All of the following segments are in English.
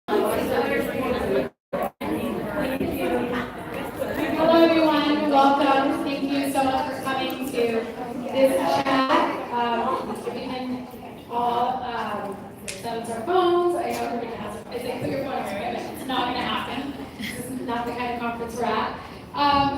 Hello everyone, welcome. Thank you so much for coming to this chat. We can all silence our phones. I know everybody has it. I say put your phone away, but it's not going to happen. This is not the kind of conference we're at.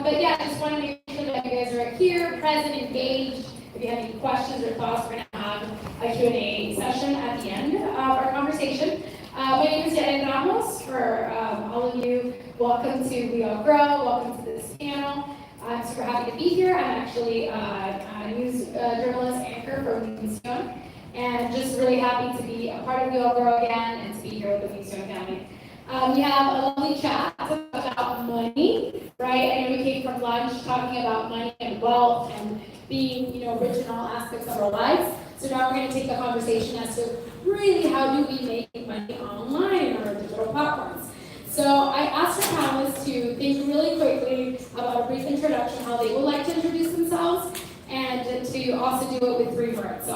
But yeah, I just want to make sure that you guys are here, present, engaged. If you have any questions or thoughts, we're going to have a Q&A session at the end of our conversation. My name is Ramos. For all of you, welcome to Weallgrow. Welcome to this panel. I'm super happy to be here. I'm actually a news journalist anchor for Univision, and just really happy to be a part of Weallgrow again and to be here with the Univision family. We have a lovely chat about money, right? I know we came from lunch talking about money and wealth and being, rich in all aspects of our lives. So now we're going to take the conversation as to really how do we make money online on our digital platforms. So I asked our panelists to think really quickly about a brief introduction, how they would like to introduce themselves, and to also do it with 3 words. So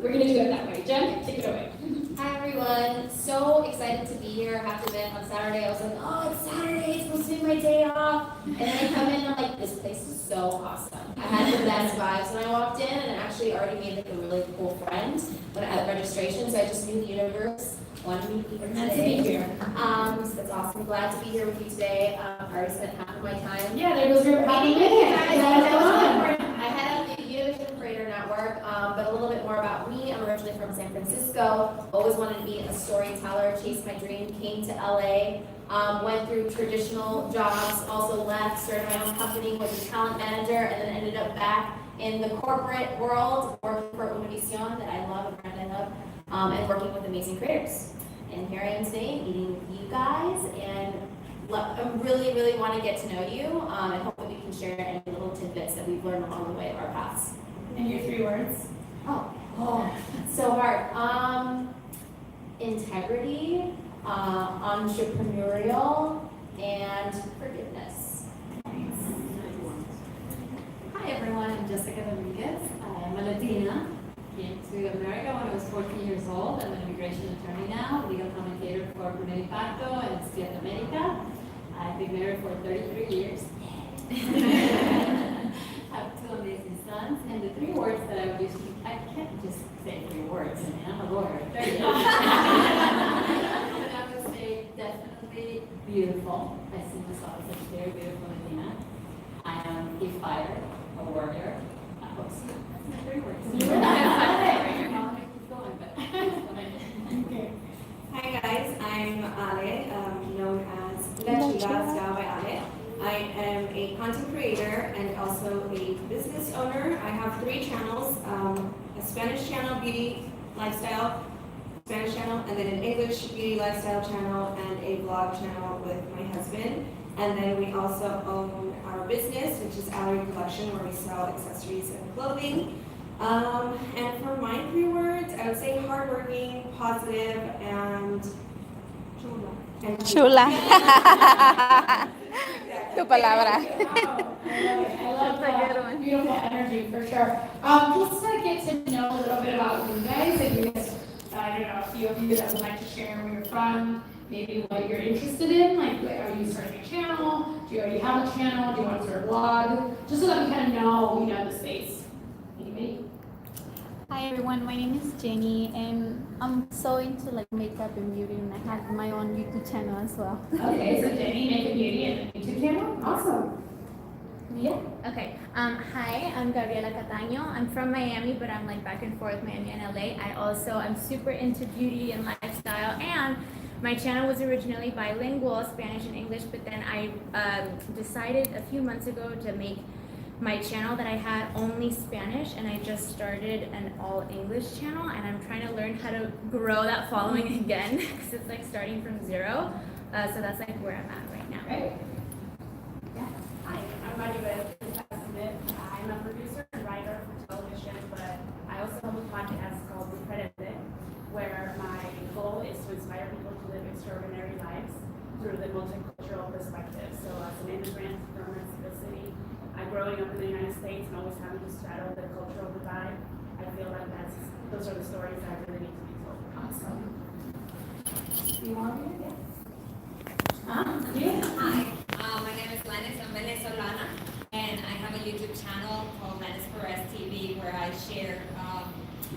we're gonna do it that way. Jen, take it away. Hi everyone, so excited to be here. I have to admit, on Saturday I was like, oh, it's Saturday, it's supposed to be my day off. And then I come in and I'm like, this place is so awesome. I had the best vibes when I walked in, and I actually already made like a really cool friend at registration, so I just knew the universe wanted me to be here today. So that's awesome. I'm glad to be here with you today. I already spent half of my time. Yeah, there goes your happy minute. I head up the Univision Creator Network, but a little bit more about me. I'm originally from San Francisco. Always wanted to be a storyteller, chased my dream, came to LA, went through traditional jobs, also left, started my own company, was a talent manager, and then ended up back in the corporate world, working for Univision, that I love, a brand I love, and working with amazing creators. And here I am today, meeting with you guys, and I really, really want to get to know you, and hope that we can share any little tidbits that we've learned along the way of our paths. And your 3 words? Oh, so hard. Integrity, entrepreneurial, and forgiveness. Hi everyone, I'm Jessica Rodriguez. I'm a Latina. Came to America when I was 14 years old. I'm an immigration attorney now, legal commentator for Impacto and Ciudad America. I've been married for 33 years. I have 2 amazing sons, and the 3 words that I would use, I can't just say 3 words, I mean, I'm a lawyer. But I would say definitely beautiful. I see myself as a very beautiful Latina. I am a fighter, a warrior, a host. That's my 3 words. Okay. Hi guys, I'm Ale, known as La Chula style by Ale. I am a content creator and also a business owner. I have 3 channels, a Spanish channel, beauty, lifestyle, Spanish channel, and then an English beauty, lifestyle channel, and a vlog channel with my husband. And then we also own our business, which is Allery Collection, where we sell accessories and clothing. And for my 3 words, I would say hardworking, positive, and Chula. Tu palabra. Wow, I love that. Beautiful energy for sure. Just to get to know a little bit about you guys, if you guys, I don't know, a few of you that would like to share where you're from, maybe what you're interested in, like are you starting a channel? Do you already have a channel? Do you want to start a blog? Just so that we kind of know, the space. Anybody? Hi everyone, my name is Jenny, and I'm so into makeup and beauty, and I have my own YouTube channel as well. Okay, so Jenny, Makeup Beauty, and a YouTube channel. Awesome. Yeah. Okay. Hi, I'm Gabriela Cataño. I'm from Miami, but I'm back and forth, Miami and LA. I'm super into beauty and lifestyle, and my channel was originally bilingual, Spanish and English, but then I decided a few months ago to make my channel that I had only Spanish, and I just started an all English channel, and I'm trying to learn how to grow that following again, because it's starting from 0. So that's where I'm at right now. Right. Hi, I'm Maribel. I'm a producer and writer for television, but I also have a podcast called Penelista, where my goal is to inspire people to live extraordinary lives through the multicultural perspective. So as an immigrant from Mexico City, growing up in the United States and always having to straddle the cultural divide, I feel like those are the stories that really need to be told. Awesome. You want me? Hi, my name is Lennis. I'm Venezolana, and I have a YouTube channel called Lennis Perez TV where I share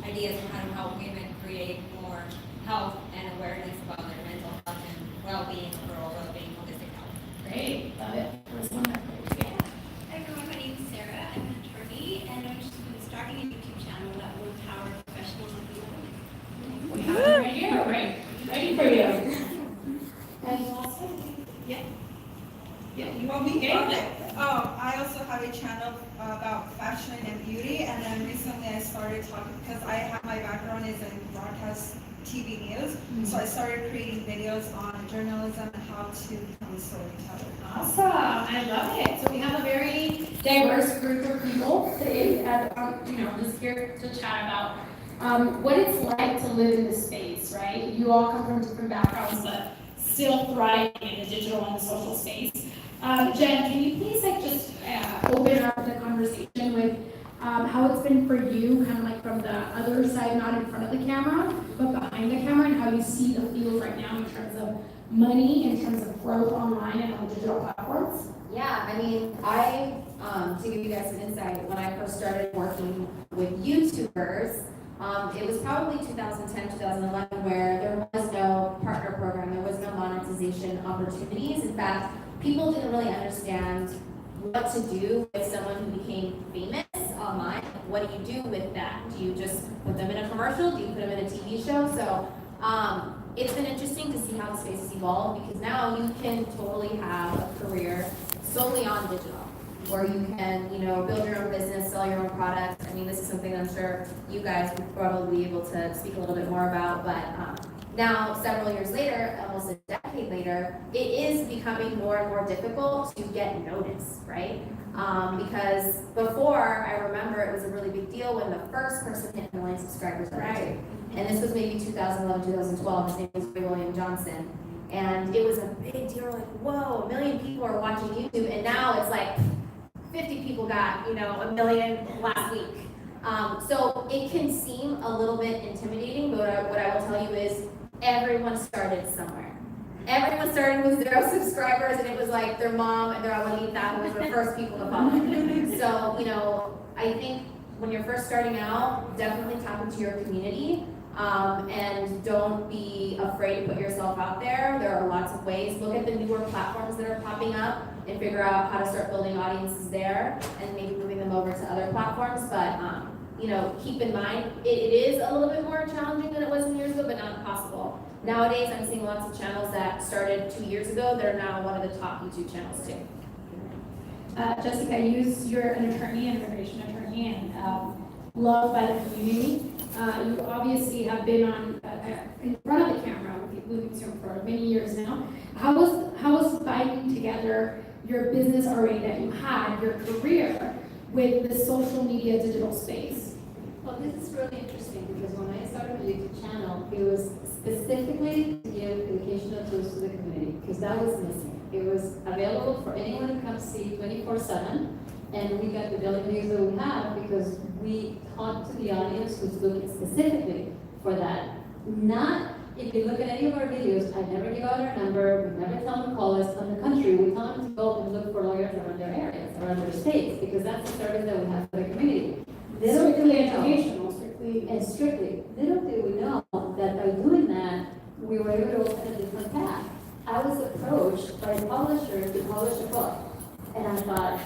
ideas on how to help women create more health and awareness about their mental health and well-being, overall well-being, holistic health. Great, love it. First one. Hi everyone, my name is Sarah. I'm an attorney and I'm just starting a YouTube channel that will empower professionals like you. We have it right here, right? Ready for you. And you also? Yeah. Yeah, you want me? Okay. I also have a channel about fashion and beauty, and then recently I started talking because my background is in broadcast TV news, so I started creating videos on journalism and how to become a storyteller. Awesome, I love it. So we have a very diverse group of people today, just here to chat about what it's like to live in this space, right? You all come from different backgrounds, but still thriving in the digital and the social space. Jen, can you please just open up the conversation with how it's been for you, kind of like from the other side, not in front of the camera, but behind the camera, and how you see the field right now in terms of money, in terms of growth online and on digital platforms? Yeah, I mean, to give you guys some insight, when I first started working with YouTubers, it was probably 2010, 2011, where there was no partner program, there was no monetization opportunities. In fact, people didn't really understand what to do with someone who became famous online. What do you do with that? Do you just put them in a commercial? Do you put them in a TV show? So it's been interesting to see how the space has evolved, because now you can totally have a career solely on digital, where you can, build your own business, sell your own products. I mean, this is something I'm sure you guys would probably be able to speak a little bit more about, but now, several years later, almost a decade later, it is becoming more and more difficult to get noticed, right? Because before, I remember it was a really big deal when the first person hit 1 million subscribers on YouTube. And this was maybe 2011, 2012, his name was William Johnson. And it was a big deal, like, whoa, 1 million people are watching YouTube, and now it's like 50 people got, 1 million last week. So it can seem a little bit intimidating, but what I will tell you is everyone started somewhere. Everyone started with 0 subscribers, and it was like their mom and their abuelita who were the first people to follow. So, I think when you're first starting out, definitely tap into your community. And don't be afraid to put yourself out there. There are lots of ways. Look at the newer platforms that are popping up and figure out how to start building audiences there and maybe moving them over to other platforms. But, keep in mind, it is a little bit more challenging than it was some years ago, but not impossible. Nowadays, I'm seeing lots of channels that started 2 years ago that are now one of the top YouTube channels too. Jessica, you're an attorney, an immigration attorney, and loved by the community. You obviously have been on in front of the camera with Univision for many years now. How was binding together your business already that you had, your career, with the social media digital space? Well, this is really interesting because when I started my YouTube channel, it was specifically to give educational tools to the community, because that was missing. It was available for anyone to come see 24/7, and we got the billion views that we have because we talked to the audience who's looking specifically for that. Not, if you look at any of our videos, I never give out our number, we never tell them to call us on the country, we tell them to go and look for lawyers around their areas, around their states, because that's the service that we have for the community. Strictly educational, strictly. Little did we know that by doing that, we were able to open a different path. I was approached by a publisher to publish a book, and I thought,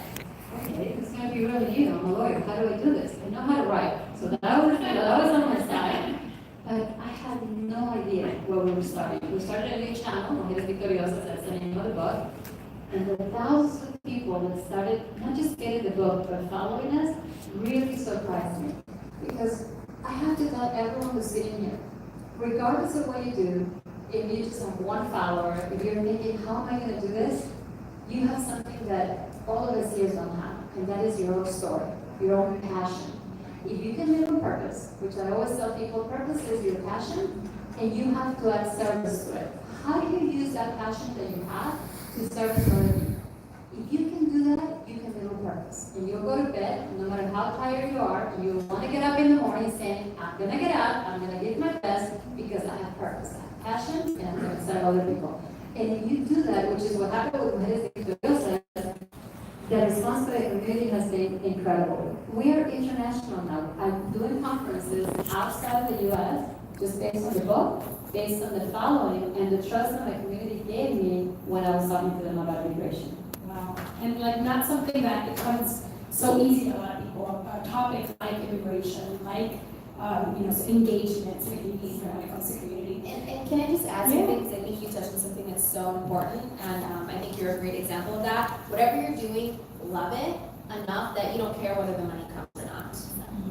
okay, this is going to be really new. I'm a lawyer. How do I do this? I know how to write. So that was on my side. But I had no idea where we were starting. We started a new channel, Mujeres Victoriosas, that's the name of the book. And the thousands of people that started not just getting the book, but following us, really surprised me. Because I have to tell everyone who's sitting here, regardless of what you do, if you just have 1 follower, if you're thinking, how am I going to do this? You have something that all of us here don't have, and that is your own story, your own passion. If you can live on purpose, which I always tell people, purpose is your passion, and you have to add service to it. How do you use that passion that you have to service other people? If you can do that, you can live on purpose. And you'll go to bed, no matter how tired you are, and you'll want to get up in the morning saying, I'm going to get up, I'm going to give my best, because I have purpose. I have passion and to inspire other people. And if you do that, which is what happened with Mujeres de the response to the community has been incredible. We are international now. I'm doing conferences outside of the U.S. just based on the book, based on the following, and the trust that my community gave me when I was talking to them about immigration. Wow. And like not something that becomes so easy to a lot of people. Topics like immigration, like engagements make it easier when it comes to community. And can I just add something? Because I think you touched on something that's so important, and I think you're a great example of that. Whatever you're doing, love it enough that you don't care whether the money comes or not.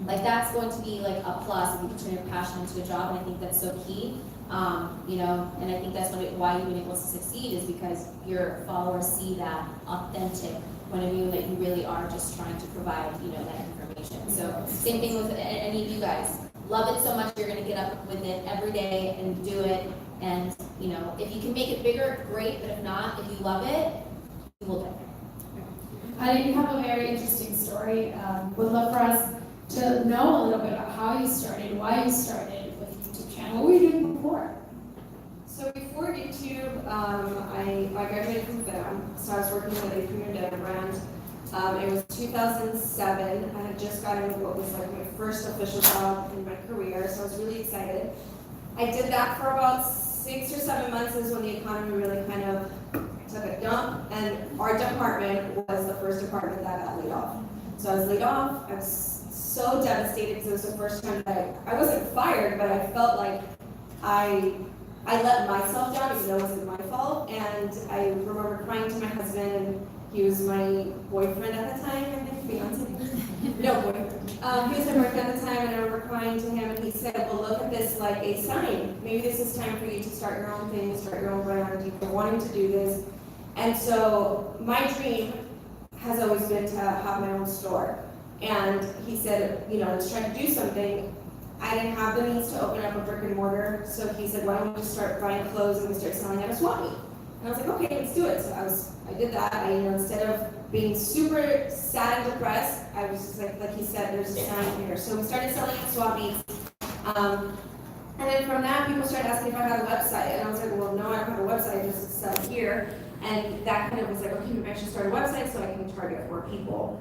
Like that's going to be like a plus if you can turn your passion into a job, and I think that's so key. And I think that's why you've been able to succeed is because your followers see that authentic point of view that you really are just trying to provide, that information. So same thing with any of you guys. Love it so much you're gonna get up with it every day and do it. And if you can make it bigger, great. But if not, if you love it, you will do it. You have a very interesting story. Would love for us to know a little bit about how you started, why you started with the YouTube channel. What were you doing before? So before YouTube, I graduated from film, so I was working with a premium data brand. It was 2007. I had just gotten into what was like my first official job in my career, so I was really excited. I did that for about 6 or 7 months is when the economy really kind of took a dump, and our department was the first department that got laid off. So I was laid off. I was so devastated because it was the first time that I wasn't fired, but I felt like I let myself down even though it wasn't my fault. And I remember crying to my husband, and he was my boyfriend at the time, I think, fiance. No, boyfriend. He was my boyfriend at the time, and I remember crying to him, and he said, well, look at this like a sign. Maybe this is time for you to start your own thing, start your own brand. You've been wanting to do this. And so my dream has always been to have my own store. And he said, let's try to do something. I didn't have the means to open up a brick and mortar, so he said, why don't we just start buying clothes and we start selling at a swap meet? And I was like, okay, let's do it. So I did that. Instead of being super sad and depressed, I was just like he said, there's a sign here. So we started selling at swap meets. And then from that, people started asking if I had a website. And I was like, well, no, I don't have a website, I just sell here. And that kind of was like, okay, maybe I should start a website so I can target more people.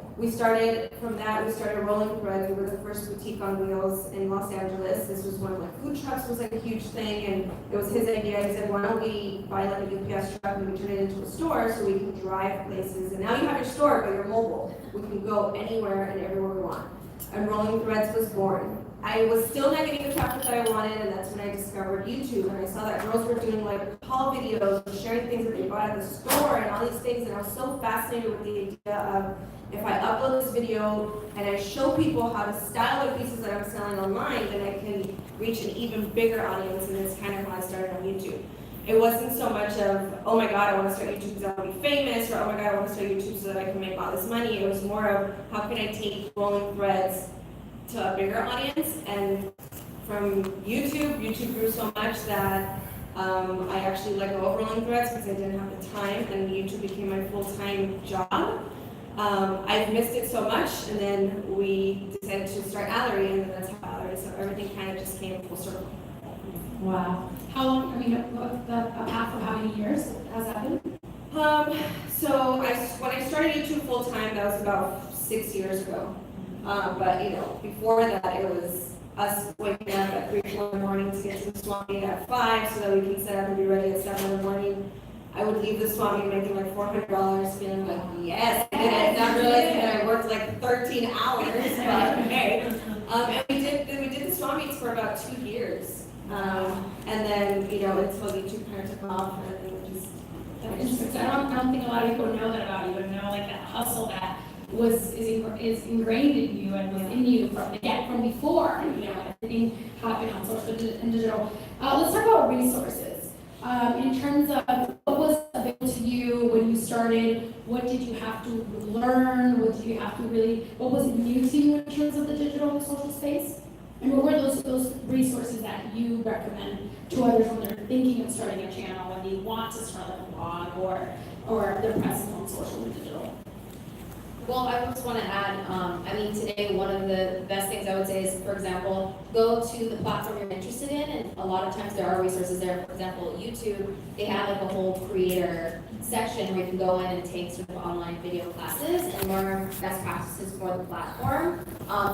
From that, we started Rolling Threads. We were the first boutique on wheels in Los Angeles. This was when like food trucks was like a huge thing, and it was his idea. He said, why don't we buy like a UPS truck and we turn it into a store so we can drive places. And now you have your store, but you're mobile. We can go anywhere and everywhere we want. And Rolling Threads was born. I was still not getting the traffic that I wanted, and that's when I discovered YouTube, and I saw that girls were doing like haul videos and sharing things that they bought at the store and all these things, and I was so fascinated with the idea of if I upload this video and I show people how to style the pieces that I'm selling online, then I can reach an even bigger audience, and that's kind of how I started on YouTube. It wasn't so much of, oh my God, I want to start YouTube because I want to be famous, or oh my God, I want to start YouTube so that I can make all this money. It was more of, how can I take Rolling Threads to a bigger audience? And from YouTube grew so much that I actually let go of Rolling Threads because I didn't have the time, and YouTube became my full-time job. I've missed it so much, and then we decided to start Allery, and then that's how Allery, so everything kind of just came full circle. Wow. How long, a path of how many years has that been? So when I started YouTube full-time, that was about 6 years ago. But before that, it was us waking up at 3 in the morning to get to the swap meet at 5 so that we can set up and be ready at 7 in the morning. I would leave the swap meet making like $400, feeling like, yes, I did it. Not realizing that I worked like 13 hours, but hey. And we did the swap meets for about 2 years. And then, until YouTube kind of took off, and then we just. I don't think a lot of people know that about you, and know like that hustle that is ingrained in you and was in you from before, everything happened on social and digital. Let's talk about resources. In terms of what was available to you when you started, what did you have to learn? What was new to you in terms of the digital and social space? And what were those resources that you recommend to others when they're thinking of starting a channel, when they want to start a blog or their presence on social and digital? Well, I just want to add, I mean, today, one of the best things I would say is, for example, go to the platform you're interested in, and a lot of times there are resources there. For example, YouTube, they have like a whole creator section where you can go in and take sort of online video classes and learn best practices for the platform.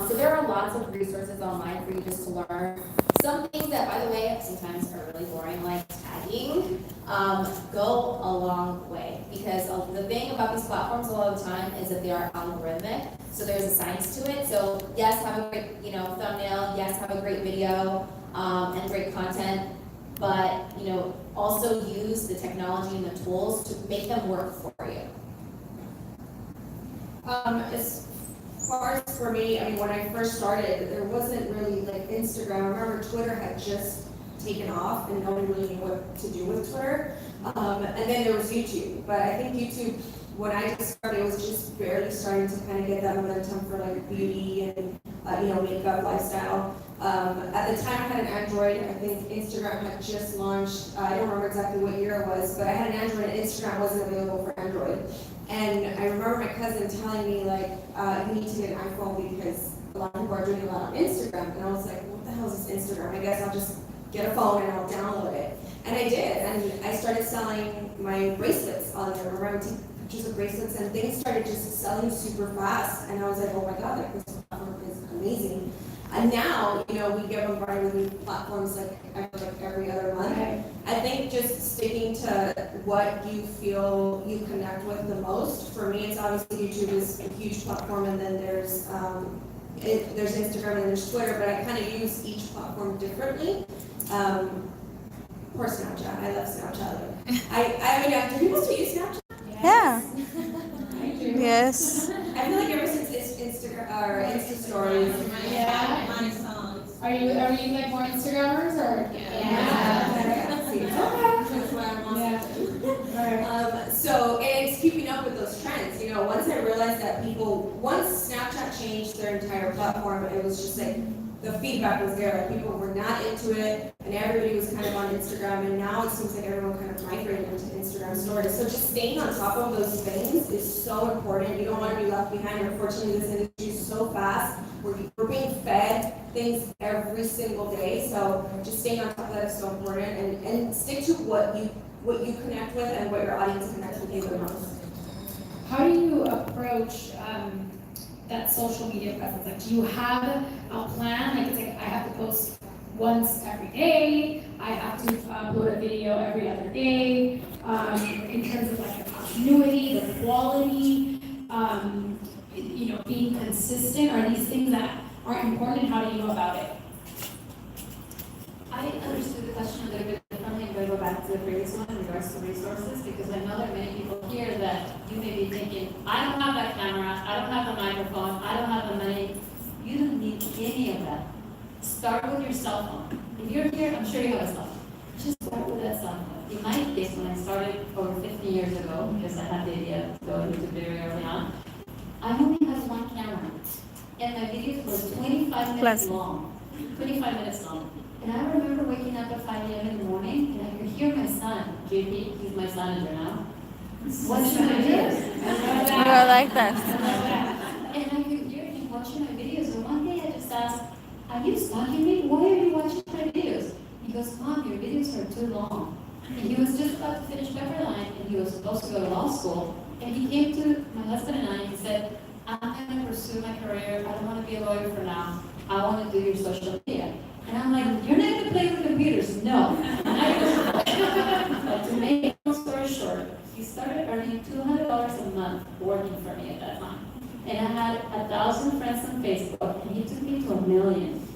So there are lots of resources online for you just to learn. Some things that, by the way, sometimes are really boring, like tagging, go a long way. Because the thing about these platforms a lot of the time is that they are algorithmic, so there's a science to it. So yes, have a great, thumbnail, yes, have a great video, and great content, but, also use the technology and the tools to make them work for you. As far as for me, I mean, when I first started, there wasn't really like Instagram. I remember Twitter had just taken off and no one really knew what to do with Twitter. And then there was YouTube. But I think YouTube, when I just started, it was just barely starting to kind of get that momentum for like beauty and, makeup, lifestyle. At the time I had an Android. I think Instagram had just launched. I don't remember exactly what year it was, but I had an Android and Instagram wasn't available for Android. And I remember my cousin telling me like, you need to get an iPhone because a lot of people are doing a lot on Instagram. And I was like, what the hell is this Instagram? I guess I'll just get a phone and I'll download it. And I did, and I started selling my bracelets on there. I remember taking pictures of bracelets, and things started just selling super fast. And I was like, oh my God, like, this platform is amazing. And now, we get bombarded with new platforms like every other month. Right. I think just sticking to what you feel you connect with the most. For me, it's obviously YouTube is a huge platform, and then there's Instagram and there's Twitter, but I kind of use each platform differently. Or Snapchat. I love Snapchat. I mean, do people still use Snapchat? Yeah. I do. Yes. I feel like ever since Instagram or Insta stories. Yeah. My songs. Are you like more Instagrammers or? Yeah. See, that's why I want Yeah. So, and it's keeping up with those trends. Once I realized that once Snapchat changed their entire platform, it was just like, the feedback was there, like people were not into it, and everybody was kind of on Instagram, and now it seems like everyone kind of migrated into Instagram stories. So just staying on top of those things is so important. You don't want to be left behind. Unfortunately, this industry is so fast. We're being fed things every single day, so just staying on top of that is so important, and stick to what you connect with and what your audience connects with you the most. How do you approach that social media presence? Like, do you have a plan? Like, it's like, I have to post once every day, I have to upload a video every other day, in terms of like the continuity, the quality, being consistent. Are these things that are important? How do you go about it? I understood the question a little bit differently. I'm going to go back to the previous one in regards to resources, because I know there are many people here that you may be thinking, I don't have that camera, I don't have the microphone, I don't have the money. You don't need any of that. Start with your cell phone. If you're here, I'm sure you have a cell phone. Just start with that cell phone. In my case, when I started over 15 years ago, because I had the idea to go into very early on, I only had one camera. And my videos were 25 minutes long. 25 minutes long. And I remember waking up at 5 a.m. in the morning, and I could hear my son, JP, he's my son now, watching my videos. I like that. And I could hear him watching my videos. And one day I just asked, are you stalking me? Why are you watching my videos? He goes, Mom, your videos are too long. And he was just about to finish Pepperdine, and he was supposed to go to law school. And he came to my husband and I, and he said, I'm going to pursue my career. I don't want to be a lawyer for now. I want to do your social media. And I'm like, you're not going to play with computers. No. But to make a long story short, he started earning $200 a month working for me at that time. And I had 1,000 friends on Facebook, and he took me to 1 million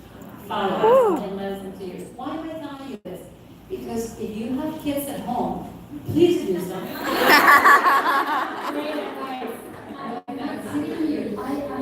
followers in less than 2 years. Why am I telling you this? Because if you have kids at home, please do something. Great advice. I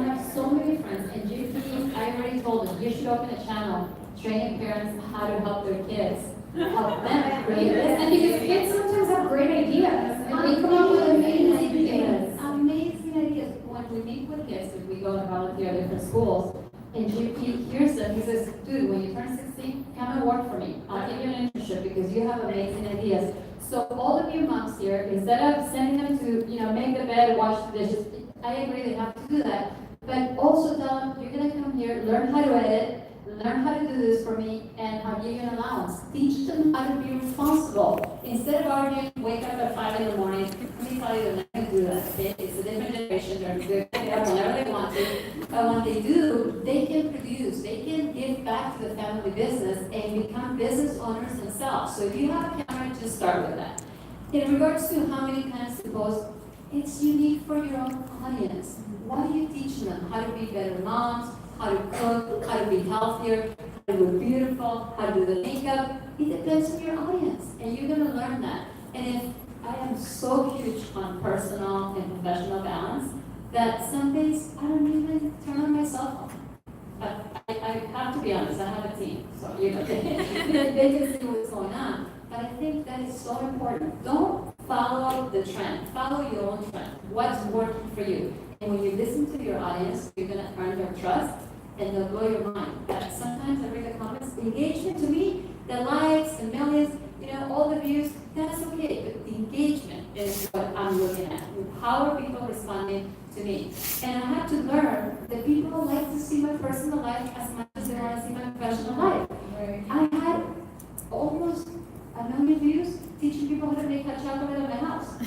have so many friends, and JP, I already told them, you should open a channel training parents how to help their kids, help them create this. And because kids sometimes have great ideas, and they come up with amazing ideas. Amazing ideas. When we meet with kids, if we go and volunteer at different schools, and JP hears them, he says, dude, when you turn 16, come and work for me. I'll give you an internship because you have amazing ideas. So all of you moms here, instead of sending them to, make the bed, wash the dishes, I agree, they have to do that. But also tell them, you're gonna come here, learn how to edit, learn how to do this for me, and I'll give you an allowance. Teach them how to be responsible. Instead of arguing, wake up at 5 in the morning, let me tell you, they're not gonna do that. It's a different generation, they're doing it whenever they want to. But when they do, they can produce, they can give back to the family business and become business owners themselves. So if you have a camera, just start with that. In regards to how many times to post, it's unique for your own audience. What do you teach them? How to be better moms, how to cook, how to be healthier, how to look beautiful, how to do the makeup. It depends on your audience, and you're gonna learn that. And if I am so huge on personal and professional balance that some days I don't even turn on my cell phone. I have to be honest, I have a team, so you know, they can see what's going on. But I think that is so important. Don't follow the trend, follow your own trend. What's working for you? And when you listen to your audience, you're gonna earn their trust and they'll blow your mind. But sometimes I read the comments, the engagement to me, the likes, the millions, you know, all the views, that's okay. But the engagement is what I'm looking at. How are people responding to me? And I have to learn that people like to see my personal life as much as they want to see my professional life. I had almost 1 million views teaching people how to make hot chocolate in my house.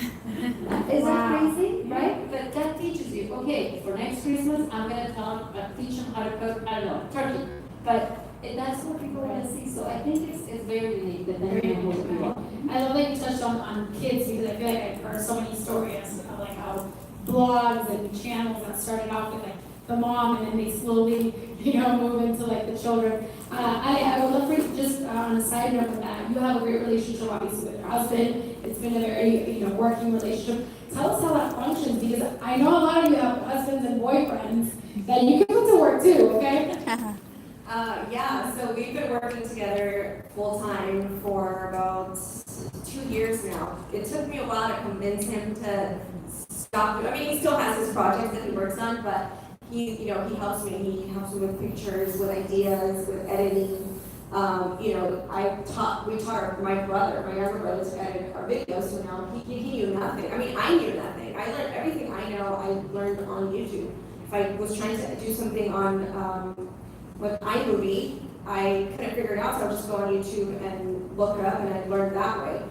Is that crazy, right? But that teaches you, okay, for next Christmas, I'm going to teach them how to cook, I don't know, turkey. But that's what people want to see. So I think it's very unique depending on who you are. I love that you touched on kids because I feel like I've heard so many stories of like how blogs and channels that started off with like the mom and then they slowly, you know, move into like the children. I would love for you just on a side note of that, you have a great relationship obviously with your husband. It's been a very, you know, working relationship. Tell us how that functions because I know a lot of you have husbands and boyfriends that you can put to work too, okay? Yeah, so we've been working together full time for about 2 years now. It took me a while to convince him to stop. I mean, he still has his projects that he works on, but he helps me. He helps me with pictures, with ideas, with editing. We taught my younger brother to edit our videos, so now he knew nothing. I mean, I knew nothing. I learned everything I know, I learned on YouTube. If I was trying to do something on with iMovie, I couldn't figure it out, so I would just go on YouTube and look it up, and I learned that way.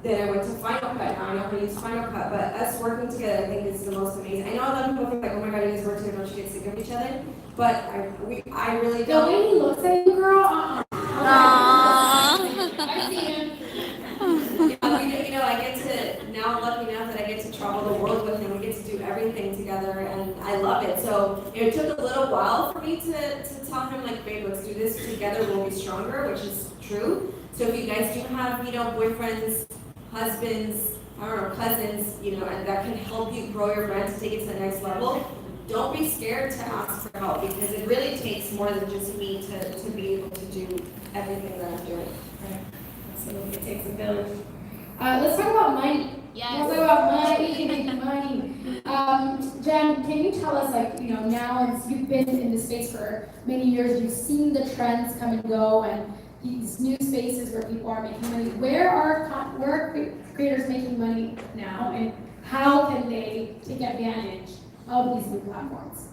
Then I went to Final Cut. Now I know how to use Final Cut, but us working together, I think, is the most amazing. I know a lot of people think like, oh my God, you guys work together, don't you get sick of each other? But I really don't. The way he looks at you, girl, I've seen him. I get to, now I'm lucky enough that I get to travel the world with him. We get to do everything together, and I love it. So it took a little while for me to tell him, like, babe, let's do this together, we'll be stronger, which is true. So if you guys do have, boyfriends, husbands, I don't know, cousins, and that can help you grow your brand to take it to the next level, don't be scared to ask for help because it really takes more than just me to be able to do everything that I'm doing. Right. Absolutely, it takes a village. Let's talk about money. Yes. Let's talk about money. Jen, can you tell us, now as you've been in this space for many years, you've seen the trends come and go, and these new spaces where people are making money. Where are creators making money now, and how can they take advantage of these new platforms?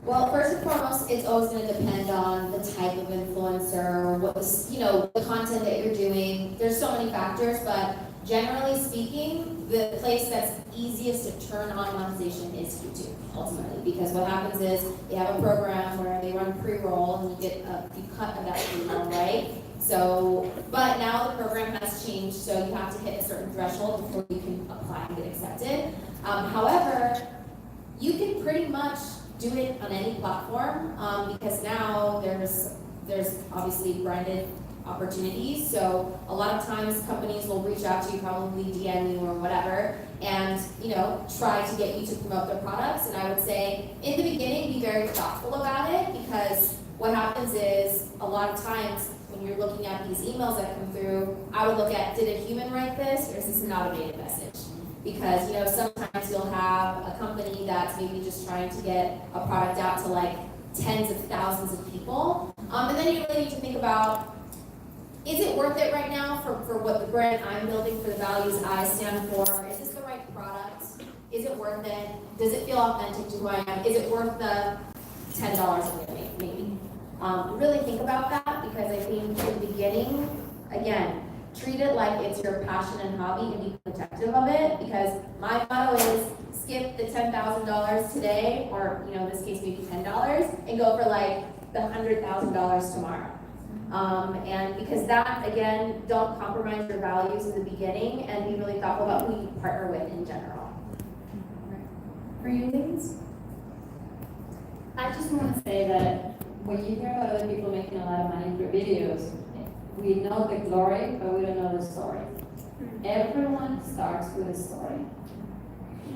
Well, first and foremost, it's always going to depend on the type of influencer or what the content that you're doing. There's so many factors, but generally speaking, the place that's easiest to turn on monetization is YouTube, ultimately, because what happens is they have a program where they run pre-roll and you cut of that pre-roll, right? So, but now the program has changed, so you have to hit a certain threshold before you can apply and get accepted. However, you can pretty much do it on any platform because now there's obviously branded opportunities. So a lot of times companies will reach out to you, probably DM you or whatever, and try to get you to promote their products. And I would say in the beginning, be very thoughtful about it because what happens is a lot of times when you're looking at these emails that come through, I would look at, did a human write this or is this an automated message? Because sometimes you'll have a company that's maybe just trying to get a product out to like tens of thousands of people. And then you really need to think about, is it worth it right now for what the brand I'm building, for the values I stand for? Is this the right product? Is it worth it? Does it feel authentic to who I am? Is it worth the $10 I'm gonna make, maybe? Really think about that, because I think in the beginning, again, treat it like it's your passion and hobby and be protective of it, because my motto is skip the $10,000 today, or in this case maybe $10, and go for like the $100,000 tomorrow. And because that, again, don't compromise your values in the beginning, and be really thoughtful about who you partner with in general. For you, ladies? I just want to say that when you hear about other people making a lot of money through videos, we know the glory, but we don't know the story. Everyone starts with a story.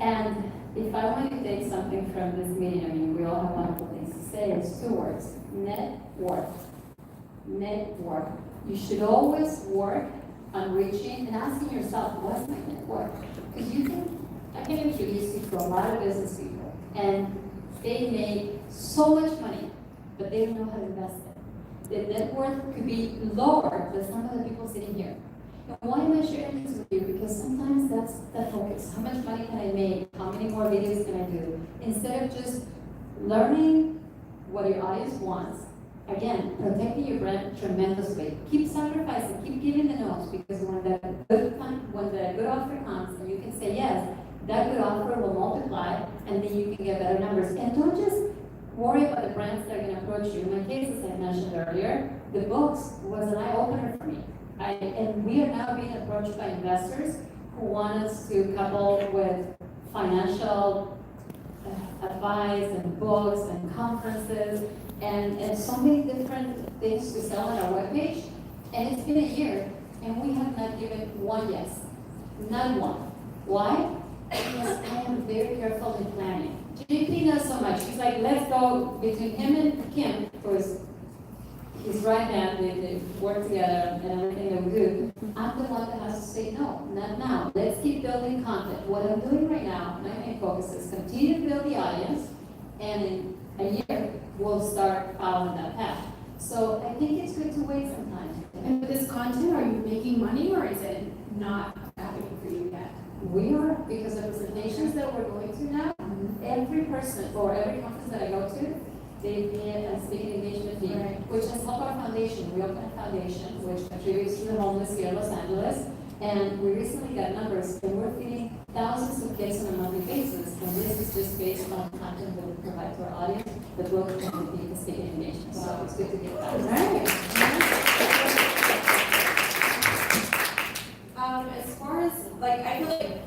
And if I want to take something from this meeting, I mean, we all have wonderful things to say, it's 2 words: net worth. Net worth. You should always work on reaching and asking yourself, what's my net worth? Because I can introduce you to a lot of business people, and they make so much money, but they don't know how to invest it. The net worth could be lower than some of the people sitting here. And why am I sharing this with you? Because sometimes that's the focus. How much money can I make? How many more videos can I do? Instead of just learning what your audience wants, again, protecting your brand tremendously. Keep sacrificing, keep giving the no's, because when the good offer comes and you can say yes, that good offer will multiply, and then you can get better numbers. And don't just worry about the brands that are going to approach you. In my case, as I mentioned earlier, the books was an eye-opener for me. And we are now being approached by investors who want us to couple with financial advice and books and conferences and so many different things to sell on our webpage. And it's been a year, and we have not given one yes. Not one. Why? Because I am very careful in planning. JP knows so much. He's like, let's go between him and Kim, who is his right hand, they work together and everything that we do. I'm the one that has to say no, not now. Let's keep building content. What I'm doing right now, my main focus is continue to build the audience, and in a year, we'll start following that path. So I think it's good to wait sometimes. And with this content, are you making money, or is it not happening for you yet? We are, because of the presentations that we're going to now, every person or every conference that I go to, they pay a speaking engagement fee, which has helped our foundation. We opened a foundation which contributes to the homeless here in Los Angeles, and we recently got numbers, and we're feeding thousands of kids on a monthly basis, and this is just based on content that we provide to our audience, the book and the speaking engagement. So it's good to get that. As far as, I feel like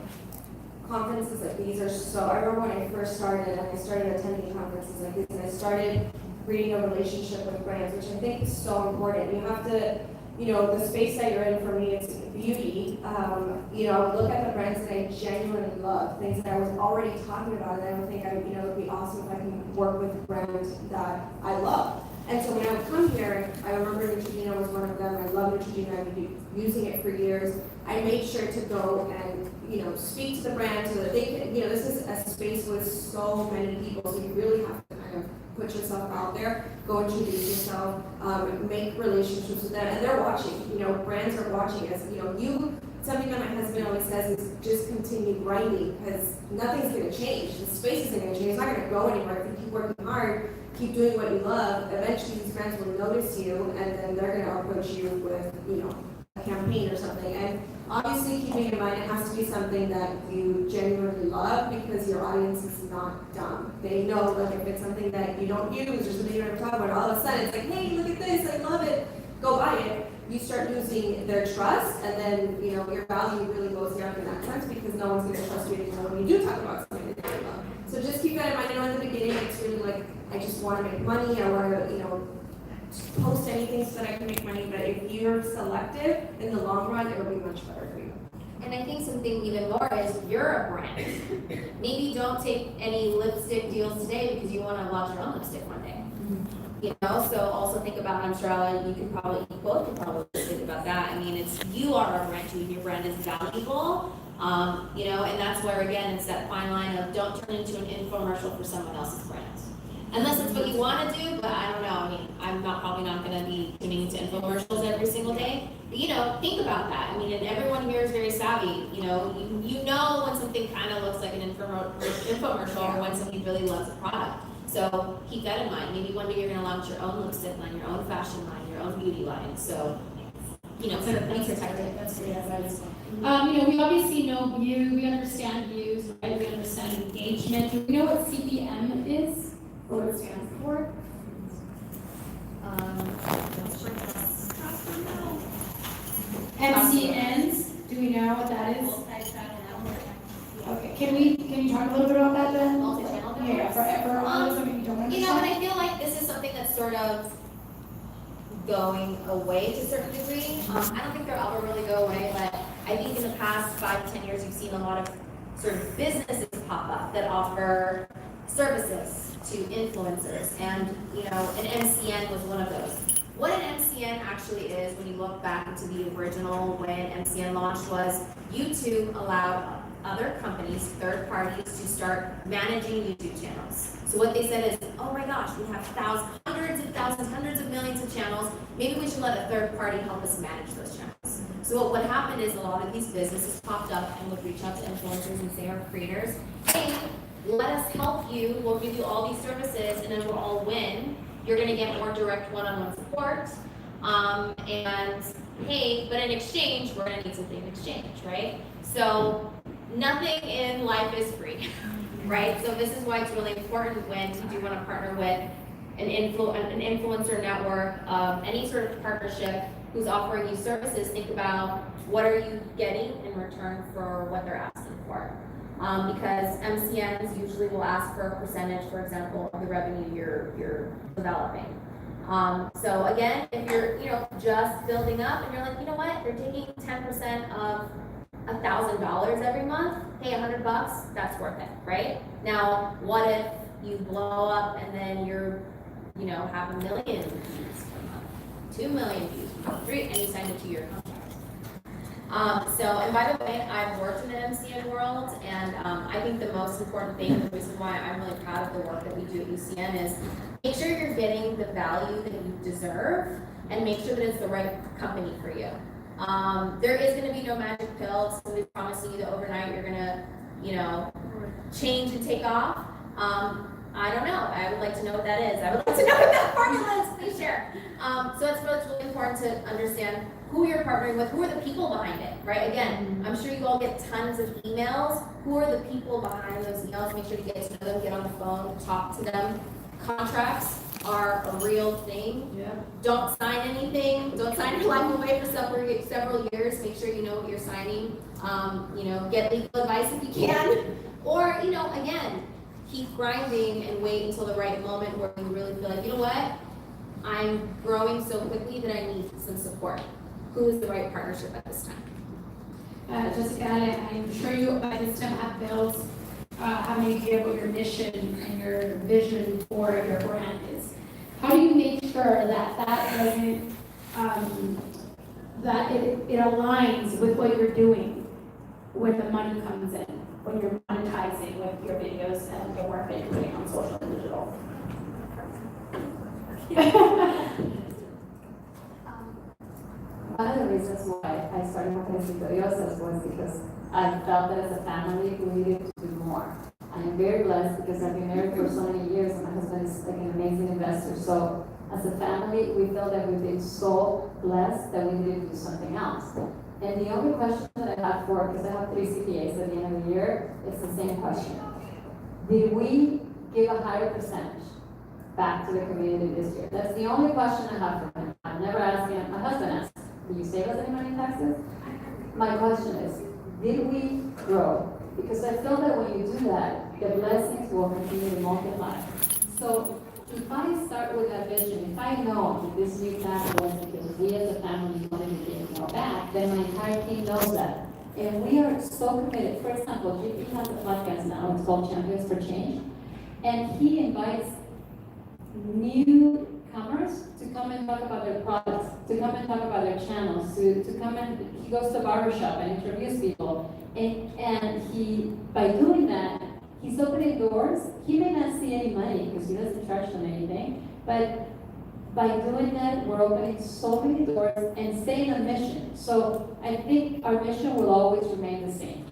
conferences like these are so, I remember when I first started, and I started attending conferences like these, and I started creating a relationship with brands, which I think is so important. You have to, the space that you're in, for me, it's beauty. Look at the brands that I genuinely love, things that I was already talking about, and I would think, it would be awesome if I can work with brands that I love. And so when I would come here, I remember Neutrogena was one of them. I love Neutrogena. I've been using it for years. I made sure to go and, speak to the brand so that they can, this is a space with so many people, so you really have to kind of put yourself out there, go introduce yourself, make relationships with them, and they're watching. Brands are watching us. Something that my husband always says is just continue grinding, because nothing's going to change. The space isn't going to change. It's not going to go anywhere. If you keep working hard, keep doing what you love, eventually these brands will notice you, and then they're going to approach you with, a campaign or something. And obviously, keeping in mind, it has to be something that you genuinely love, because your audience is not dumb. They know, if it's something that you don't use or something you don't talk about, all of a sudden it's like, hey, look at this, I love it, go buy it. You start losing their trust, and then, your value really goes down in that sense, because no one's going to trust you anymore when you do talk about something that they love. So just keep that in mind. I know in the beginning, it's really like, I just want to make money, I want to, post anything so that I can make money, but if you're selective, in the long run, it'll be much better for you. And I think something even more is you're a brand. Maybe don't take any lipstick deals today because you want to launch your own lipstick one day. So also think about, I'm sure you can probably, you both can probably think about that. I mean, you are a brand too, and your brand is valuable. And that's where, again, it's that fine line of don't turn into an infomercial for someone else's brand. Unless it's what you want to do, but I don't know. I mean, I'm probably not going to be tuning into infomercials every single day. But think about that. I mean, and everyone here is very savvy. You know when something kind of looks like an infomercial or when somebody really loves a product. So keep that in mind. Maybe one day you're going to launch your own lipstick line, your own fashion line, your own beauty line. So, be protected. That's great advice. We obviously know view, we understand views, right? We understand engagement. Do we know what CPM is? Or what it stands for? MCNs, do we know what that is? Okay, can you talk a little bit about that then? Multi-channel Yeah, for all of us who don't understand. And I feel like this is something that's sort of going away to a certain degree. I don't think they'll ever really go away, but I think in the past 5 to 10 years, you've seen a lot of sort of businesses pop up that offer services to influencers, and an MCN was one of those. What an MCN actually is, when you look back into the original way an MCN launched, was YouTube allowed other companies, third parties, to start managing YouTube channels. So what they said is, oh my gosh, we have hundreds of millions of channels. Maybe we should let a third party help us manage those channels. So what happened is a lot of these businesses popped up and would reach out to influencers and say, our creators, hey, let us help you. We'll give you all these services, and then we'll all win. You're going to get more direct one-on-one support. And hey, but in exchange, we're going to need something in exchange, right? So nothing in life is free, right? So this is why it's really important when you do want to partner with an influencer network, any sort of partnership who's offering you services. Think about, what are you getting in return for what they're asking for? Because MCNs usually will ask for a percentage, for example, of the revenue you're developing. So again, if you're just building up and you're like, you know what, you're taking 10% of $1,000 every month, hey, $100, that's worth it, right? Now, what if you blow up and then you're, have 1 million views per month, 2 million views per month, 3, and you sign a 2-year contract? And by the way, I've worked in the MCN world, and I think the most important thing, the reason why I'm really proud of the work that we do at UCN, is make sure you're getting the value that you deserve, and make sure that it's the right company for you. There is going to be no magic pill. Somebody's promising you that overnight you're going to, change and take off. I don't know. I would like to know what that is. I would like to know what that formula is. Please share. So it's really important to understand who you're partnering with, who are the people behind it, right? Again, I'm sure you all get tons of emails. Who are the people behind those emails? Make sure to get to know them, get on the phone, talk to them. Contracts are a real thing. Yeah. Don't sign anything. Don't sign your life away for several years. Make sure you know what you're signing. Get legal advice if you can. Or, again, keep grinding and wait until the right moment where you really feel like, you know what? I'm growing so quickly that I need some support. Who is the right partnership at this time? Jessica, I'm sure you by this time have built, have an idea what your mission and your vision for your brand is. How do you make sure that doesn't, that it aligns with what you're doing when the money comes in, when you're monetizing with your videos and the work that you're doing on social and digital? One of the reasons why I started working with Curiosas was because I felt that as a family we needed to do more. I am very blessed because I've been married for so many years and my husband is like an amazing investor. So as a family, we feel that we've been so blessed that we needed to do something else. And the only question that I have because I have 3 CPAs at the end of the year, it's the same question. Did we give a higher percentage back to the community this year? That's the only question I have for him. I've never asked him, my husband asked, did you save us any money in taxes? My question is, did we grow? Because I feel that when you do that, the blessings will continue to multiply. So if I start with that vision, if I know that this new platform was because we as a family wanted to give more back, then my entire team knows that. And we are so committed. For example, JP has a podcast now, it's called Champions for Change. And he invites newcomers to come and talk about their products, to come and talk about their channels, to come and, he goes to a barbershop and interviews people. And he, by doing that, He's opening doors. He may not see any money because he doesn't charge them anything, but by doing that, we're opening so many doors and staying on mission. So I think our mission will always remain the same.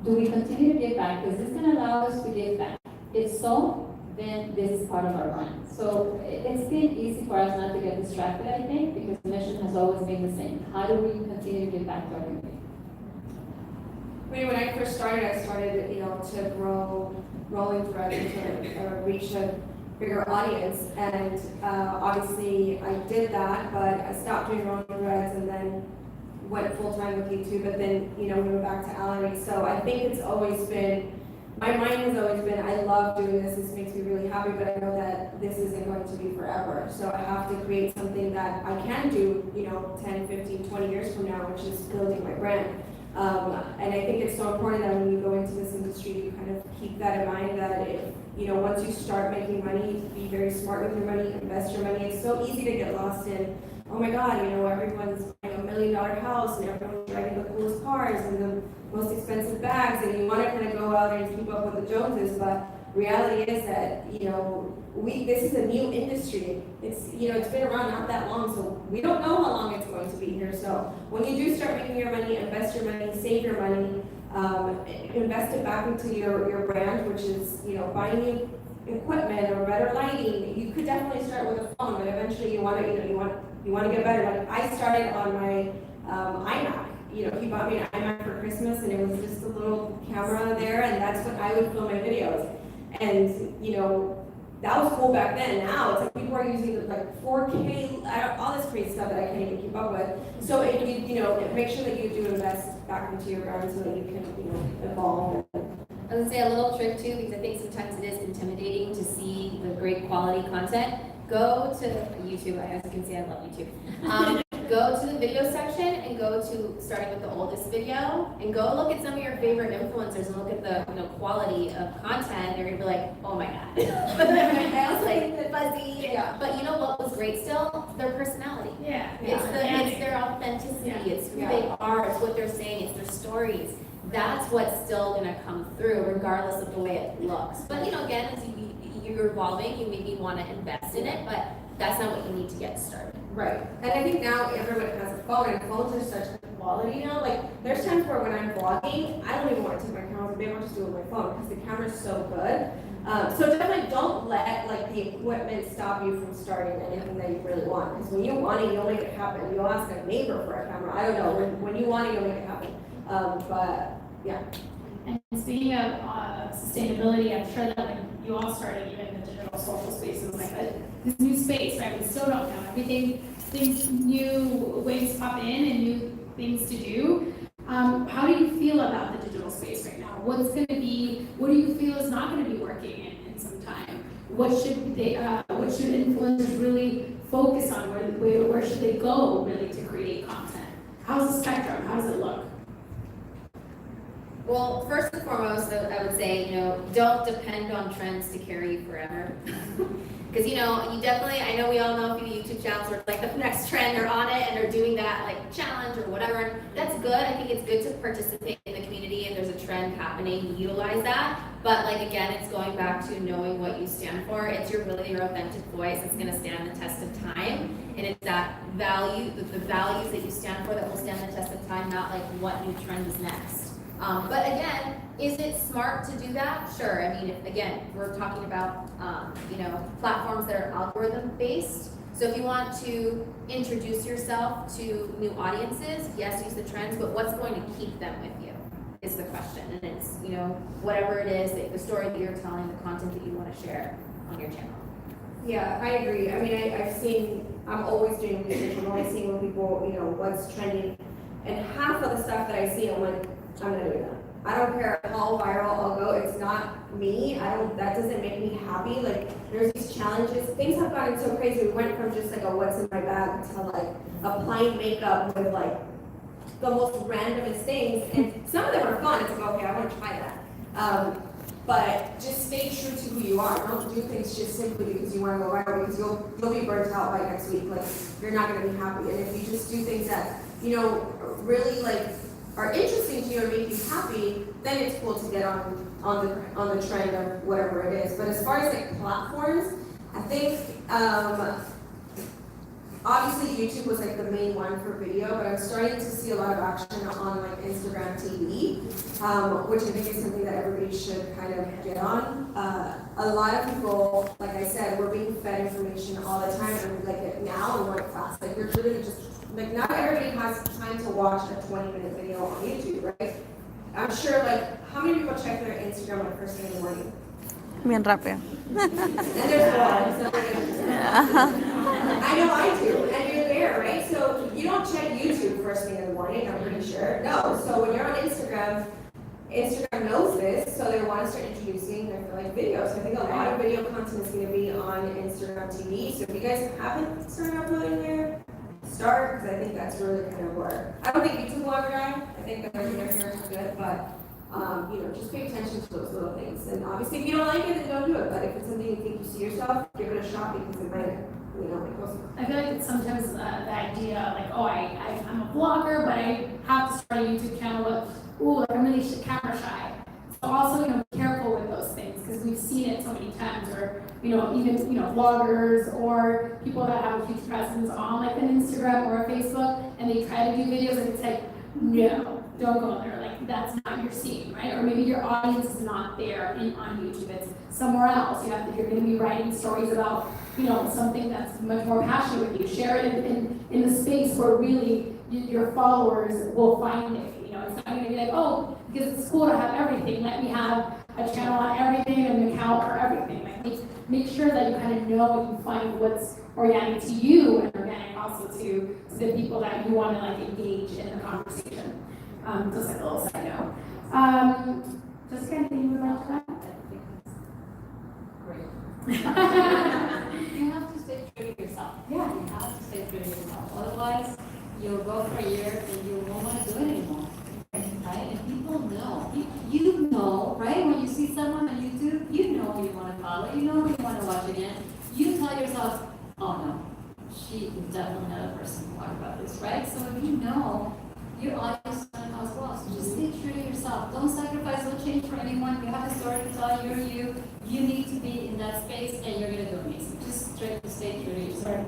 Do we continue to give back? Is this going to allow us to give back? If so, then this is part of our run. So it's been easy for us not to get distracted, I think, because the mission has always been the same. How do we continue to give back to our community? I mean, when I first started, to grow rolling threads and to reach a bigger audience. And obviously, I did that, but I stopped doing rolling threads and then went full-time with YouTube, but then, we went back to Allery. So I think it's always been, my mind has always been, I love doing this makes me really happy, but I know that this isn't going to be forever. So I have to create something that I can do, 10, 15, 20 years from now, which is building my brand. And I think it's so important that when you go into this industry, you kind of keep that in mind, that if, once you start making money, be very smart with your money, invest your money. It's so easy to get lost in, oh my God, everyone's buying $1 million house and everyone's driving the coolest cars and the most expensive bags, and you want to kind of go out and keep up with the Joneses, but reality is that, this is a new industry. It's, it's been around not that long, so we don't know how long it's going to be here. So when you do start making your money, invest your money, save your money, invest it back into your brand, which is, buying new equipment or better lighting. You could definitely start with a phone, but eventually you want to get better. Like I started on my iMac. He bought me an iMac for Christmas, and it was just a little camera there, and that's what I would film my videos. And that was cool back then. Now it's like people are using like 4K, all this crazy stuff that I can't even keep up with. So make sure that you do invest back into your brand so that you can evolve. I was gonna say a little trick too, because I think sometimes it is intimidating to see the great quality content. Go to YouTube. As you can see, I love YouTube. Go to the video section and go to starting with the oldest video and go look at some of your favorite influencers and look at the quality of content. You're gonna be like, oh my God. I was like fuzzy. Yeah. But you know what was great still? Their personality. Yeah. It's their authenticity. Yeah. It's who they are. It's what they're saying. It's their stories. That's what's still gonna come through, regardless of the way it looks. But again, as you're evolving, you maybe want to invest in it, but that's not what you need to get started. Right. And I think now everyone has a phone, and phones are such quality now. Like, there's times where when I'm vlogging, I don't even want to take my camera with me. I want to just do it with my phone because the camera's so good. So definitely don't let the equipment stop you from starting anything that you really want. Because when you want it, you'll make it happen. You'll ask a neighbor for a camera. I don't know. When you want it, you'll make it happen. But yeah. And speaking of sustainability, I'm sure that when you all started, even the digital social spaces, like this new space, right? We still don't know everything. Things, new ways pop in and new things to do. How do you feel about the digital space right now? What do you feel is not going to be working in some time? What should influencers really focus on? Where should they go really to create content? How's the spectrum? How does it look? Well, first and foremost, I would say, don't depend on trends to carry you forever. Because, you definitely, I know we all know a few YouTube channels where like the next trend, they're on it and they're doing that like challenge or whatever. That's good. I think it's good to participate in the community and there's a trend happening, utilize that. But again, it's going back to knowing what you stand for. It's your authentic voice that's going to stand the test of time. And it's that value, the values that you stand for that will stand the test of time, not like what new trend is next. But again, is it smart to do that? Sure. I mean, again, we're talking about, platforms that are algorithm based. So if you want to introduce yourself to new audiences, yes, use the trends, but what's going to keep them with you is the question. And it's, whatever it is, the story that you're telling, the content that you want to share on your channel. Yeah, I agree. I mean, I'm always doing research. I'm always seeing what people, what's trending. And half of the stuff that I see, I'm like, I'm gonna do that. I don't care how viral I'll go. It's not me. That doesn't make me happy. Like, there's these challenges. Things have gotten so crazy. We went from just like a what's in my bag to like applying makeup with like the most randomest things. And some of them are fun. It's like, okay, I want to try that. But just stay true to who you are. Don't do things just simply because you want to go viral, because you'll be burnt out by next week. Like, you're not gonna be happy. And if you just do things that, really like are interesting to you or make you happy, then it's cool to get on the trend of whatever it is. But as far as like platforms, I think obviously YouTube was like the main one for video, but I'm starting to see a lot of action on like Instagram TV, which I think is something that everybody should kind of get on. A lot of people, like I said, we're being fed information all the time, and like now in one class, like you're literally just like not everybody has time to watch a 20-minute video on YouTube, right? I'm sure like how many people check their Instagram like first thing in the morning? Bien rápido. And there's one. So I know I do, and you're there, right? So you don't check YouTube first thing in the morning, I'm pretty sure. No, so when you're on Instagram, Instagram knows this, so they want to start introducing like videos. So I think a lot of video content is going to be on Instagram TV. So if you guys haven't started uploading there, start, because I think that's really kind of where, I don't think YouTube will ever die. I think that they're good, but just pay attention to those little things. And obviously, if you don't like it, then don't do it. But if it's something you think you see yourself, give it a shot because it might, I feel like it's sometimes the idea like, oh, I'm a vlogger, but I have to start a YouTube channel, but ooh, like I'm really camera shy. So also, be careful with those things because we've seen it so many times, or even vloggers or people that have a huge presence on like an Instagram or a Facebook, and they try to do videos, and it's like, no, don't go there. Like that's not your scene, right? Or maybe your audience is not there on YouTube; it's somewhere else. You're going to be writing stories about something that's much more passionate with you. Share it in the space where really your followers will find it. It's not going to be like, oh, because it's cool to have everything. Let me have a channel on everything and an account for everything. Like make sure that you kind of know and you find what's organic to you and organic also to the people that you want to like engage in the conversation. Just like a little side note. Jessica, anything you would like to add? You have to stay true to yourself. Yeah. You have to stay true to yourself. Otherwise, you'll go for a year and you won't want to do it anymore. Right? And people know. You know, right? When you see someone on YouTube, you know who you want to follow. You know who you want to watch again. You tell yourself, oh no, she is definitely not a person to talk about this, right? So if you know, your audience is going to know as well. So just stay true to yourself. Don't sacrifice, don't change for anyone. You have a story to tell, you're you. You need to be in that space and you're going to do amazing. Just straight to stay true to yourself.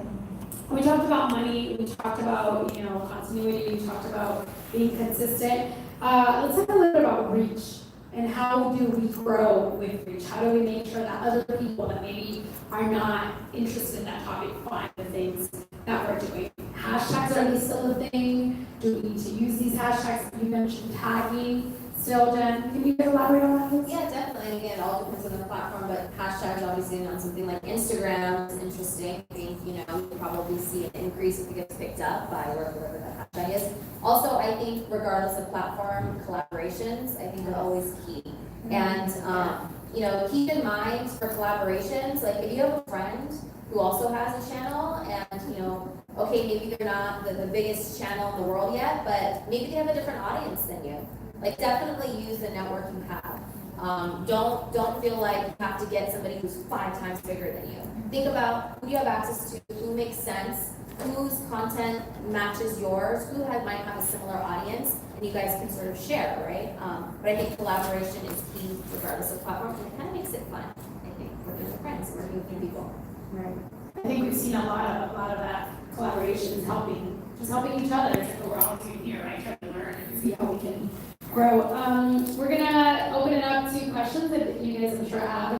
We talked about money, we talked about, continuity, we talked about being consistent. Let's talk a little bit about reach and how do we grow with reach? How do we make sure that other people that maybe are not interested in that topic find the things that we're doing? Hashtags, are they still a thing? Do we need to use these hashtags? You mentioned tagging. Still, Jen, can you elaborate on that, please? Yeah, definitely. Again, it all depends on the platform, but hashtags obviously on something like Instagram is interesting. I think, you'll probably see an increase if it gets picked up by whatever that hashtag is. Also, I think regardless of platform, collaborations, I think are always key. And, keep in mind for collaborations, like if you have a friend who also has a channel and, okay, maybe they're not the biggest channel in the world yet, but maybe they have a different audience than you. Like definitely use the network you have. Don't feel like you have to get somebody who's 5 times bigger than you. Think about who you have access to, who makes sense, whose content matches yours, who might have a similar audience, and you guys can sort of share, right? But I think collaboration is key regardless of platform, and it kind of makes it fun, I think, working with friends, working with new people. Right. I think we've seen a lot of that collaboration is helping each other. It's like we're all doing here, right? Trying to learn and see how we can grow. We're gonna open it up to questions that you guys I'm sure have.